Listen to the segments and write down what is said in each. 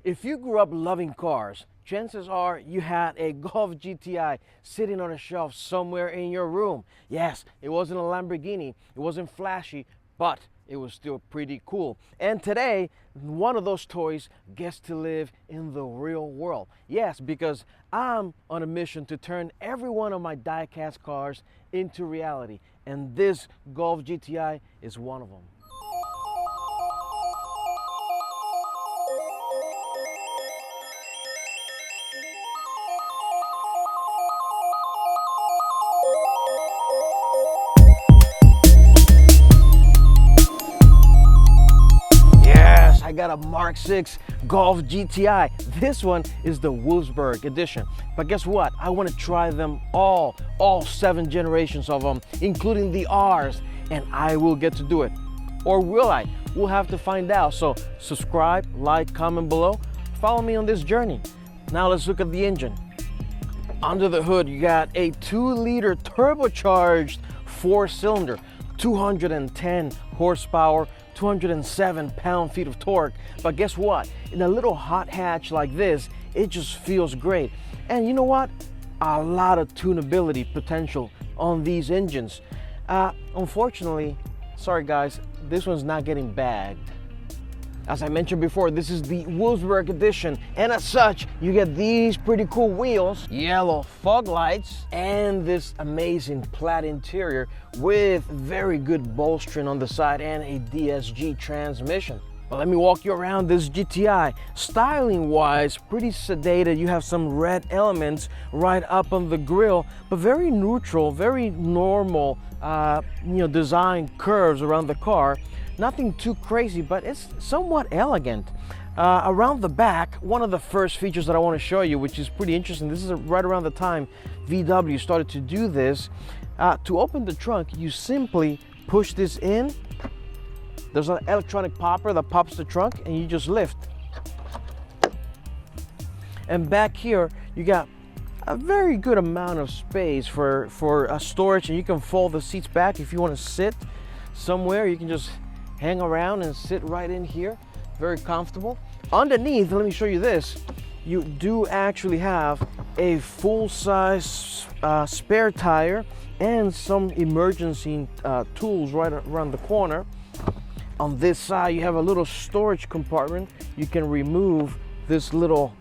If you grew up loving cars, chances are you had a Golf GTI sitting on a shelf somewhere in your room. Yes, it wasn't a Lamborghini, it wasn't flashy, but it was still pretty cool. And today, one of those toys gets to live in the real world. Yes, because I'm on a mission to turn every one of my Diecast cars into reality. And this Golf GTI is one of them. I got a Mark 6 Golf GTI. This one is the Wolfsburg edition. But guess what? I want to try them all 7 generations of them, including the R's, and I will get to do it. Or will I? We'll have to find out. So subscribe, like, comment below. Follow me on this journey. Now let's look at the engine. Under the hood, you got a 2-liter turbocharged 4-cylinder, 210 horsepower, 207 pound-feet of torque. But guess what? In a little hot hatch like this, it just feels great. And you know what? A lot of tunability potential on these engines. Unfortunately, sorry guys, this one's not getting bagged. As I mentioned before, this is the Wolfsburg edition, and as such, you get these pretty cool wheels, yellow fog lights, and this amazing plaid interior with very good bolstering on the side and a DSG transmission. Well, let me walk you around this GTI. Styling-wise, pretty sedated. You have some red elements right up on the grille, but very neutral, very normal, design curves around the car. Nothing too crazy, but it's somewhat elegant. Around the back, one of the first features that I want to show you, which is pretty interesting, this is right around the time VW started to do this. To open the trunk, you simply push this in. There's an electronic popper that pops the trunk, and you just lift. And back here, you got a very good amount of space for storage, and you can fold the seats back if you want to sit somewhere. You can just hang around and sit right in here. Very comfortable. Underneath, let me show you this. You do actually have a full-size spare tire and some emergency tools right around the corner. On this side, you have a little storage compartment. You can remove this little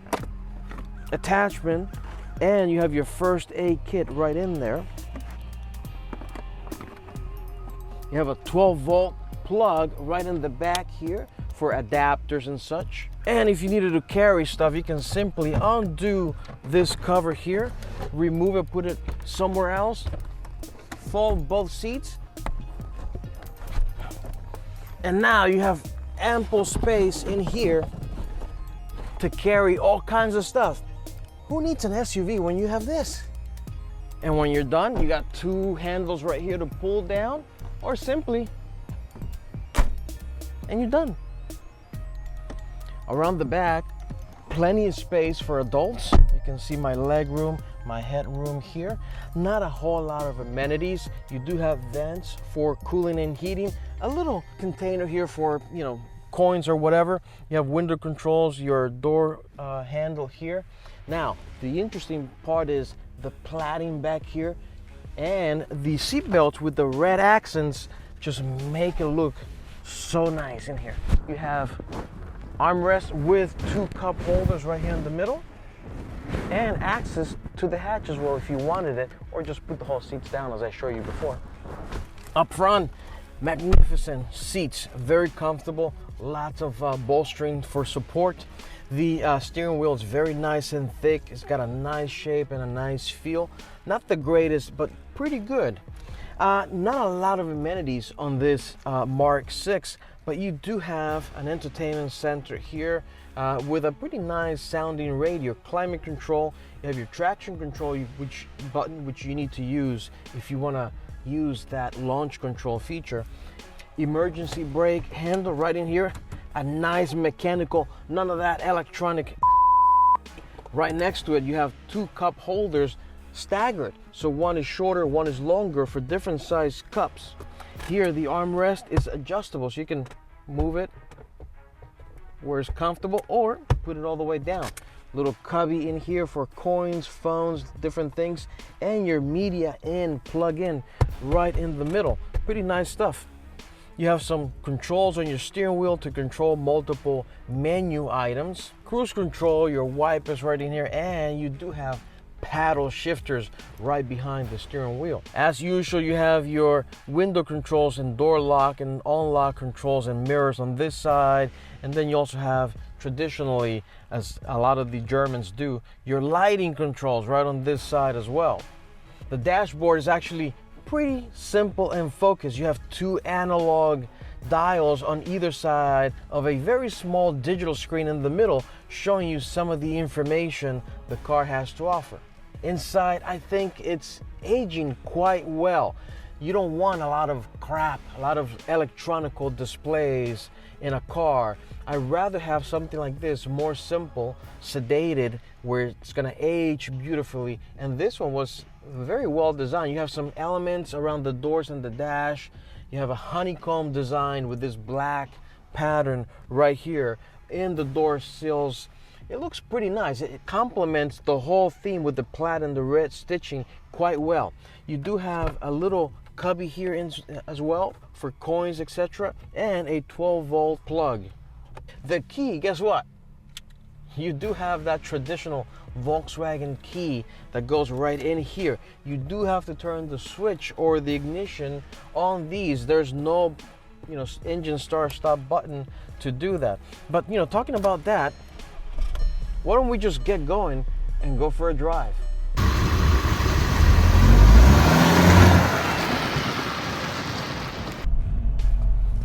attachment, and you have your first aid kit right in there. You have a 12-volt plug right in the back here for adapters and such. And if you needed to carry stuff, you can simply undo this cover here, remove it, put it somewhere else, fold both seats, and now you have ample space in here to carry all kinds of stuff. Who needs an SUV when you have this? And when you're done, you got 2 handles right here to pull down, or simply, and you're done. Around the back, plenty of space for adults. You can see my leg room, my headroom here. Not a whole lot of amenities. You do have vents for cooling and heating. A little container here for, coins or whatever. You have window controls, your door handle here. Now, the interesting part is the plating back here, and the seat belts with the red accents just make it look so nice in here. You have armrests with 2 cup holders right here in the middle, and access to the hatch as well if you wanted it, or just put the whole seats down as I showed you before. Up front, magnificent seats, very comfortable, lots of bolstering for support. The steering wheel is very nice and thick. It's got a nice shape and a nice feel. Not the greatest, but pretty good. Not a lot of amenities on this Mark 6, but you do have an entertainment center here with a pretty nice sounding radio, climate control. You have your traction control which you need to use if you want to use that launch control feature. Emergency brake handle right in here. A nice mechanical, none of that electronic. Right next to it, you have 2 cup holders staggered. So one is shorter, one is longer for different size cups. Here, the armrest is adjustable, so you can move it where it's comfortable, or put it all the way down. Little cubby in here for coins, phones, different things, and your media in, plug in right in the middle. Pretty nice stuff. You have some controls on your steering wheel to control multiple menu items. Cruise control, your wipers right in here, and you do have paddle shifters right behind the steering wheel. As usual, you have your window controls and door lock and unlock controls and mirrors on this side. And then you also have, traditionally, as a lot of the Germans do, your lighting controls right on this side as well. The dashboard is actually pretty simple and focused. You have 2 analog dials on either side of a very small digital screen in the middle, showing you some of the information the car has to offer. Inside, I think it's aging quite well. You don't want a lot of crap, a lot of electronical displays in a car. I'd rather have something like this, more simple, sedated, where it's gonna age beautifully. And this one was very well designed. You have some elements around the doors and the dash. You have a honeycomb design with this black pattern right here in the door sills. It looks pretty nice. It complements the whole theme with the plaid and the red stitching quite well. You do have a little cubby here as well for coins, etc., and a 12-volt plug. The key, guess what? You do have that traditional Volkswagen key that goes right in here. You do have to turn the switch or the ignition on these. There's no, engine start stop button to do that. But, talking about that, why don't we just get going and go for a drive?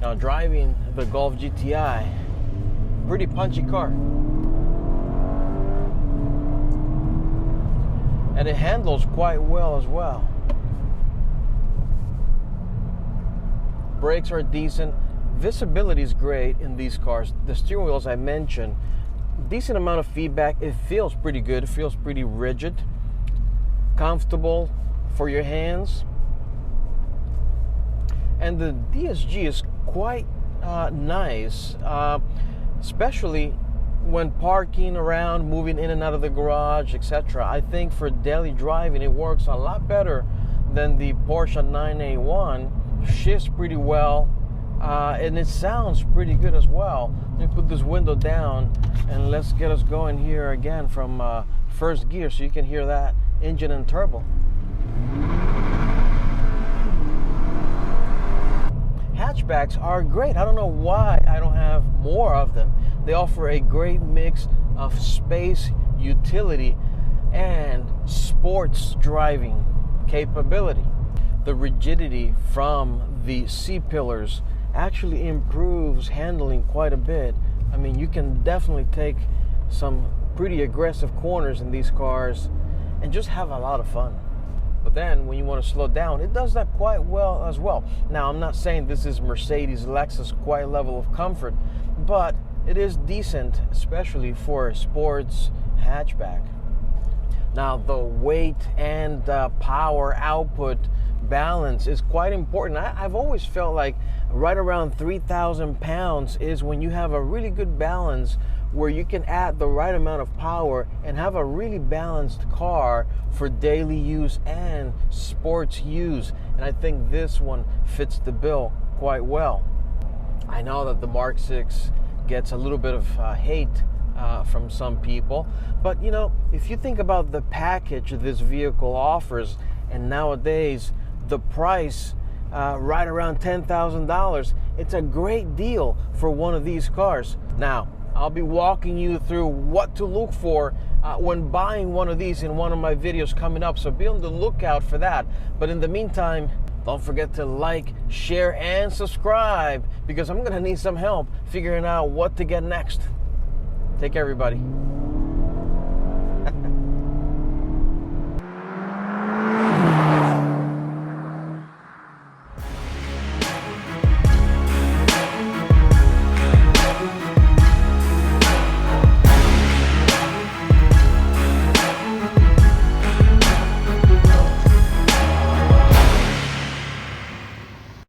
Now, driving the Golf GTI, pretty punchy car. And it handles quite well as well. Brakes are decent. Visibility is great in these cars. The steering wheel, as I mentioned, decent amount of feedback. It feels pretty good. It feels pretty rigid, comfortable for your hands. And the DSG is quite nice, especially when parking around, moving in and out of the garage, etc. I think for daily driving, it works a lot better than the Porsche 981. Shifts pretty well, and it sounds pretty good as well. Let me put this window down and let's get us going here again from first gear so you can hear that engine and turbo. Hatchbacks are great. I don't know why I don't have more of them. They offer a great mix of space, utility, and sports driving capability. The rigidity from the C-pillars actually improves handling quite a bit. I mean, you can definitely take some pretty aggressive corners in these cars and just have a lot of fun. But then when you want to slow down, it does that quite well as well. Now, I'm not saying this is Mercedes, Lexus quite level of comfort, but it is decent, especially for a sports hatchback. Now, the weight and power output balance is quite important. I've always felt like right around 3,000 pounds is when you have a really good balance where you can add the right amount of power and have a really balanced car for daily use and sports use. And I think this one fits the bill quite well. I know that the Mark 6 gets a little bit of hate from some people, but if you think about the package this vehicle offers, and nowadays the price right around $10,000, it's a great deal for one of these cars. Now, I'll be walking you through what to look for when buying one of these in one of my videos coming up, so be on the lookout for that. But in the meantime, don't forget to like, share, and subscribe, because I'm gonna need some help figuring out what to get next. Take care, everybody.